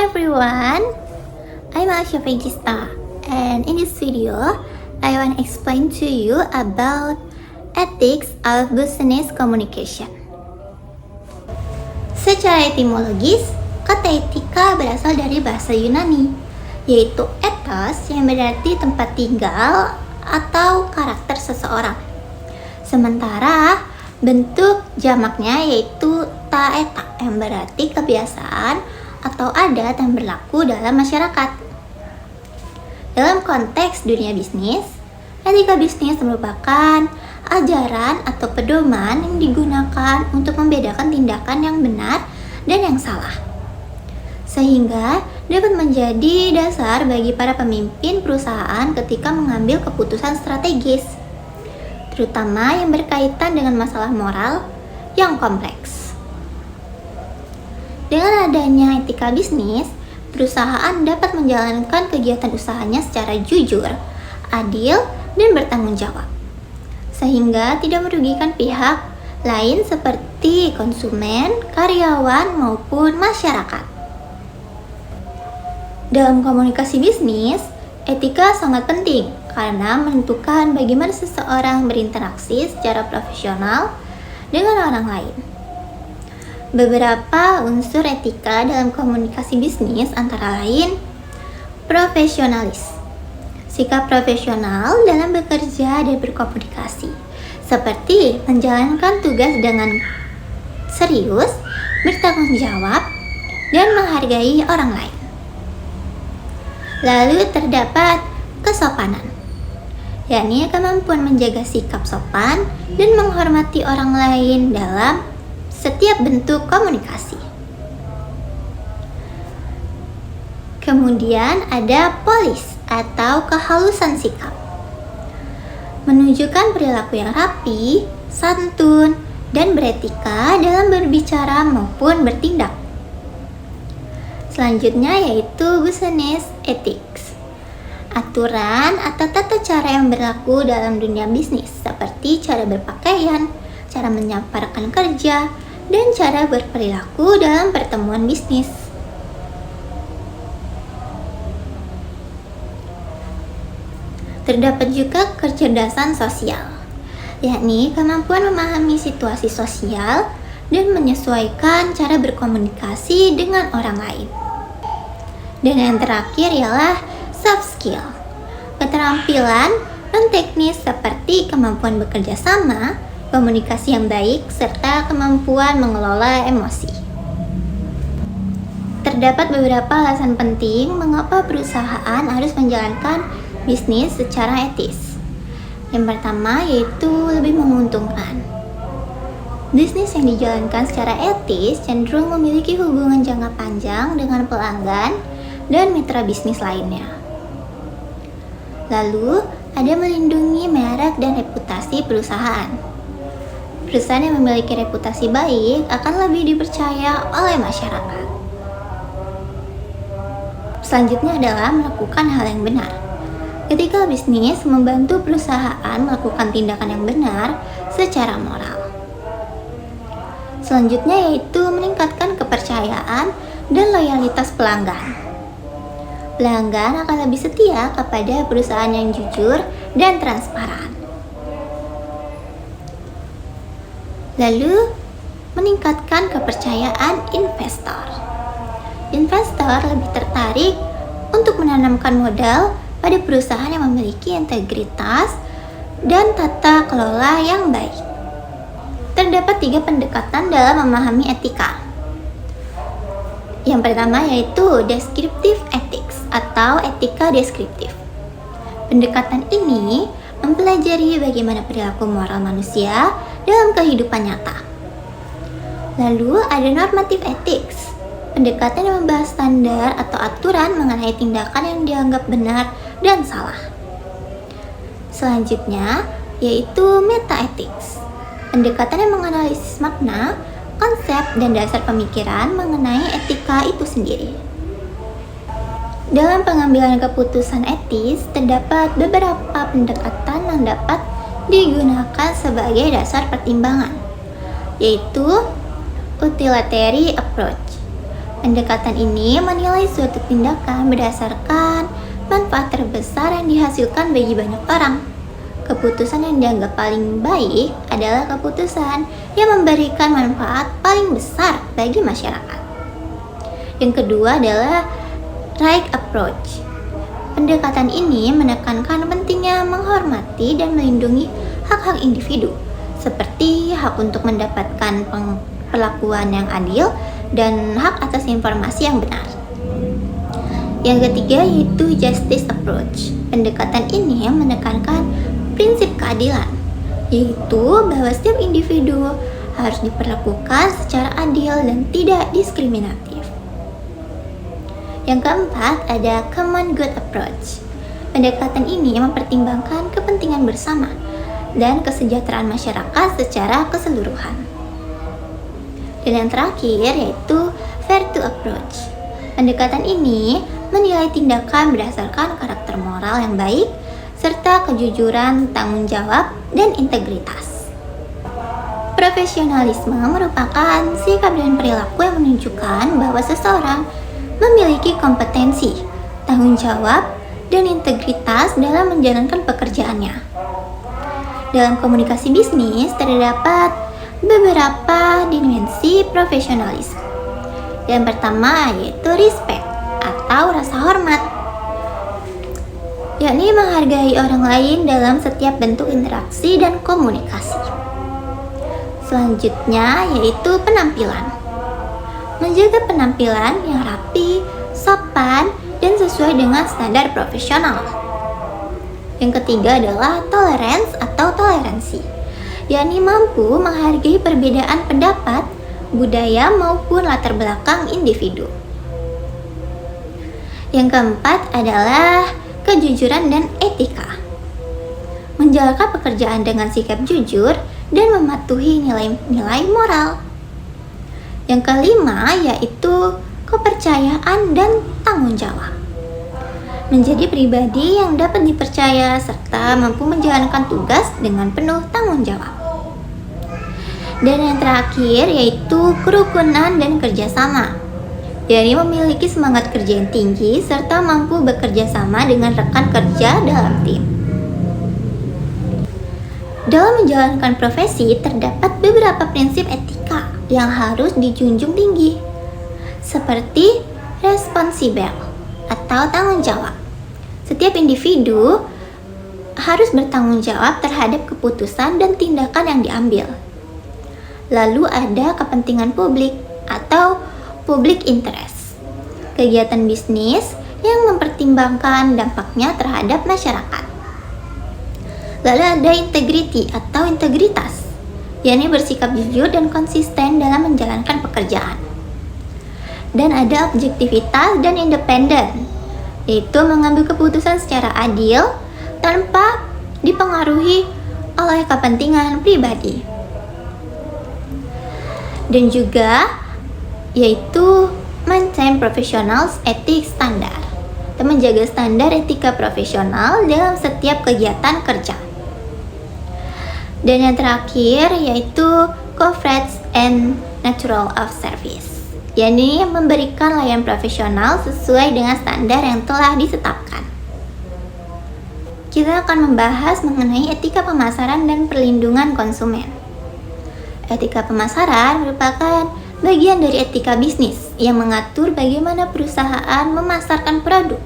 everyone, I'm Asha Regista, and in this video, I want to explain to you about ethics of business communication. Secara etimologis, kata etika berasal dari bahasa Yunani, yaitu ethos yang berarti tempat tinggal atau karakter seseorang. Sementara bentuk jamaknya yaitu taeta yang berarti kebiasaan atau adat yang berlaku dalam masyarakat. Dalam konteks dunia bisnis, etika bisnis merupakan ajaran atau pedoman yang digunakan untuk membedakan tindakan yang benar dan yang salah, sehingga dapat menjadi dasar bagi para pemimpin perusahaan ketika mengambil keputusan strategis, terutama yang berkaitan dengan masalah moral yang kompleks. Dengan adanya etika bisnis, perusahaan dapat menjalankan kegiatan usahanya secara jujur, adil, dan bertanggung jawab, sehingga tidak merugikan pihak lain seperti konsumen, karyawan, maupun masyarakat. Dalam komunikasi bisnis, etika sangat penting karena menentukan bagaimana seseorang berinteraksi secara profesional dengan orang lain. Beberapa unsur etika dalam komunikasi bisnis antara lain profesionalis, sikap profesional dalam bekerja dan berkomunikasi, seperti menjalankan tugas dengan serius, bertanggung jawab, dan menghargai orang lain. Lalu terdapat kesopanan, yakni kemampuan menjaga sikap sopan dan menghormati orang lain dalam setiap bentuk komunikasi. Kemudian ada polis atau kehalusan sikap, menunjukkan perilaku yang rapi, santun, dan beretika dalam berbicara maupun bertindak. Selanjutnya yaitu business ethics, aturan atau tata cara yang berlaku dalam dunia bisnis seperti cara berpakaian, cara menyampaikan kerja, dan cara berperilaku dalam pertemuan bisnis. Terdapat juga kecerdasan sosial, yakni kemampuan memahami situasi sosial dan menyesuaikan cara berkomunikasi dengan orang lain. Dan yang terakhir ialah soft skill, keterampilan non-teknis seperti kemampuan bekerja sama, komunikasi yang baik, serta kemampuan mengelola emosi. Terdapat beberapa alasan penting mengapa perusahaan harus menjalankan bisnis secara etis. Yang pertama yaitu lebih menguntungkan. Bisnis yang dijalankan secara etis cenderung memiliki hubungan jangka panjang dengan pelanggan dan mitra bisnis lainnya. Lalu, ada melindungi merek dan reputasi perusahaan. Perusahaan yang memiliki reputasi baik akan lebih dipercaya oleh masyarakat. Selanjutnya adalah melakukan hal yang benar. Ketika bisnis membantu perusahaan melakukan tindakan yang benar secara moral. Selanjutnya yaitu meningkatkan kepercayaan dan loyalitas pelanggan. Pelanggan akan lebih setia kepada perusahaan yang jujur dan transparan. Lalu, meningkatkan kepercayaan investor. Investor lebih tertarik untuk menanamkan modal pada perusahaan yang memiliki integritas dan tata kelola yang baik. Terdapat 3 pendekatan dalam memahami etika. Yang pertama yaitu descriptive ethics atau etika deskriptif. Pendekatan ini mempelajari bagaimana perilaku moral manusia dalam kehidupan nyata. Lalu ada normative ethics, pendekatan yang membahas standar atau aturan mengenai tindakan yang dianggap benar dan salah. Selanjutnya yaitu meta ethics, pendekatan yang menganalisis makna, konsep, dan dasar pemikiran mengenai etika itu sendiri. Dalam pengambilan keputusan etis, terdapat beberapa pendekatan yang dapat digunakan sebagai dasar pertimbangan, yaitu utilitarian approach, Pendekatan ini menilai suatu tindakan berdasarkan manfaat terbesar yang dihasilkan bagi banyak orang. Keputusan yang dianggap paling baik adalah keputusan yang memberikan manfaat paling besar bagi masyarakat. Yang kedua adalah right approach. Pendekatan ini menekankan pentingnya menghormati dan melindungi hak-hak individu, seperti hak untuk mendapatkan perlakuan yang adil dan hak atas informasi yang benar. Yang ketiga yaitu justice approach. Pendekatan ini menekankan prinsip keadilan, yaitu bahwa setiap individu harus diperlakukan secara adil dan tidak diskriminatif. Yang keempat ada common good approach. Pendekatan ini mempertimbangkan kepentingan bersama dan kesejahteraan masyarakat secara keseluruhan. Dan yang terakhir yaitu virtue approach. Pendekatan ini menilai tindakan berdasarkan karakter moral yang baik serta kejujuran, tanggung jawab, dan integritas. Profesionalisme merupakan sikap dan perilaku yang menunjukkan bahwa seseorang memiliki kompetensi, tanggung jawab, dan integritas dalam menjalankan pekerjaannya. Dalam komunikasi bisnis terdapat beberapa dimensi profesionalisme. Yang pertama yaitu respect atau rasa hormat, yakni menghargai orang lain dalam setiap bentuk interaksi dan komunikasi. Selanjutnya yaitu penampilan. Menjaga penampilan yang rapi, sopan, dan sesuai dengan standar profesional. Yang ketiga adalah tolerance atau toleransi, yakni mampu menghargai perbedaan pendapat, budaya maupun latar belakang individu. Yang keempat adalah kejujuran dan etika. Menjalankan pekerjaan dengan sikap jujur dan mematuhi nilai-nilai moral. Yang kelima yaitu kepercayaan dan tanggung jawab. Menjadi pribadi yang dapat dipercaya serta mampu menjalankan tugas dengan penuh tanggung jawab. Dan yang terakhir yaitu kerukunan dan kerjasama, yakni memiliki semangat kerja yang tinggi serta mampu bekerja sama dengan rekan kerja dalam tim. Dalam menjalankan profesi terdapat beberapa prinsip etika yang harus dijunjung tinggi, seperti responsibel atau tanggung jawab. Setiap individu harus bertanggung jawab terhadap keputusan dan tindakan yang diambil. Lalu ada kepentingan publik atau public interest, kegiatan bisnis yang mempertimbangkan dampaknya terhadap masyarakat. Lalu ada integrity atau integritas, yakni bersikap jujur dan konsisten dalam menjalankan pekerjaan. Dan ada objektivitas dan independen, yaitu mengambil keputusan secara adil tanpa dipengaruhi oleh kepentingan pribadi. Dan juga yaitu maintain professional ethics standar, dan menjaga standar etika profesional dalam setiap kegiatan kerja. Dan yang terakhir yaitu coverage and natural of service, yakni memberikan layanan profesional sesuai dengan standar yang telah ditetapkan. Kita akan membahas mengenai etika pemasaran dan perlindungan konsumen. Etika pemasaran merupakan bagian dari etika bisnis yang mengatur bagaimana perusahaan memasarkan produk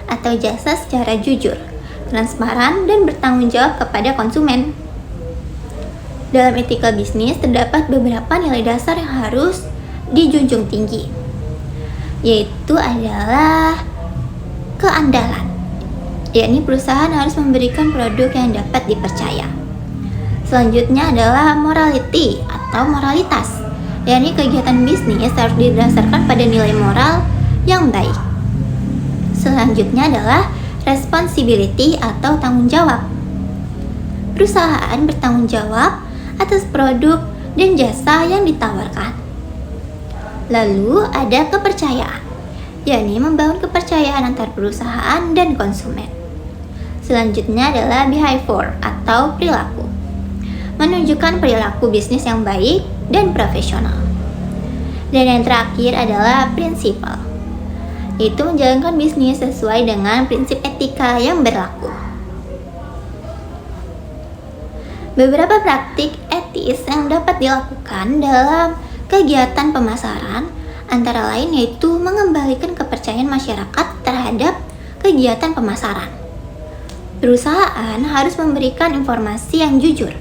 atau jasa secara jujur, transparan, dan bertanggung jawab kepada konsumen. Dalam etika bisnis terdapat beberapa nilai dasar yang harus dijunjung tinggi, yaitu adalah keandalan, yakni perusahaan harus memberikan produk yang dapat dipercaya. Selanjutnya adalah morality atau moralitas, yakni kegiatan bisnis harus didasarkan pada nilai moral yang baik. Selanjutnya adalah responsibility atau tanggung jawab. Perusahaan bertanggung jawab atas produk dan jasa yang ditawarkan. Lalu ada kepercayaan, yakni membangun kepercayaan antar perusahaan dan konsumen. Selanjutnya adalah behavior atau perilaku, menunjukkan perilaku bisnis yang baik dan profesional. Dan yang terakhir adalah prinsipal, yaitu menjalankan bisnis sesuai dengan prinsip etika yang berlaku. Beberapa praktik etis yang dapat dilakukan dalam kegiatan pemasaran antara lain yaitu mengembalikan kepercayaan masyarakat terhadap kegiatan pemasaran. Perusahaan harus memberikan informasi yang jujur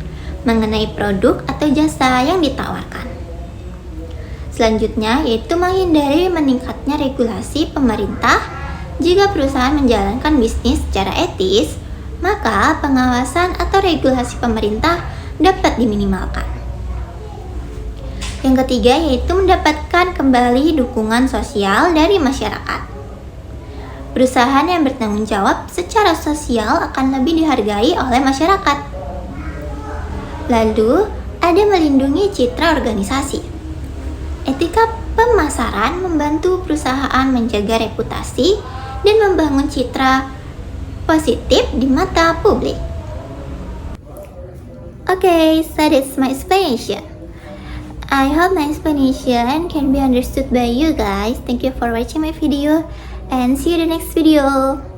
mengenai produk atau jasa yang ditawarkan. Selanjutnya yaitu menghindari meningkatnya regulasi pemerintah. Jika perusahaan menjalankan bisnis secara etis, maka pengawasan atau regulasi pemerintah dapat diminimalkan. Yang ketiga yaitu mendapatkan kembali dukungan sosial dari masyarakat. Perusahaan yang bertanggung jawab secara sosial akan lebih dihargai oleh masyarakat. Lalu, ada melindungi citra organisasi. Etika pemasaran membantu perusahaan menjaga reputasi dan membangun citra positif di mata publik. Okay, so that's my explanation. I hope my explanation can be understood by you guys. Thank you for watching my video and see you in the next video.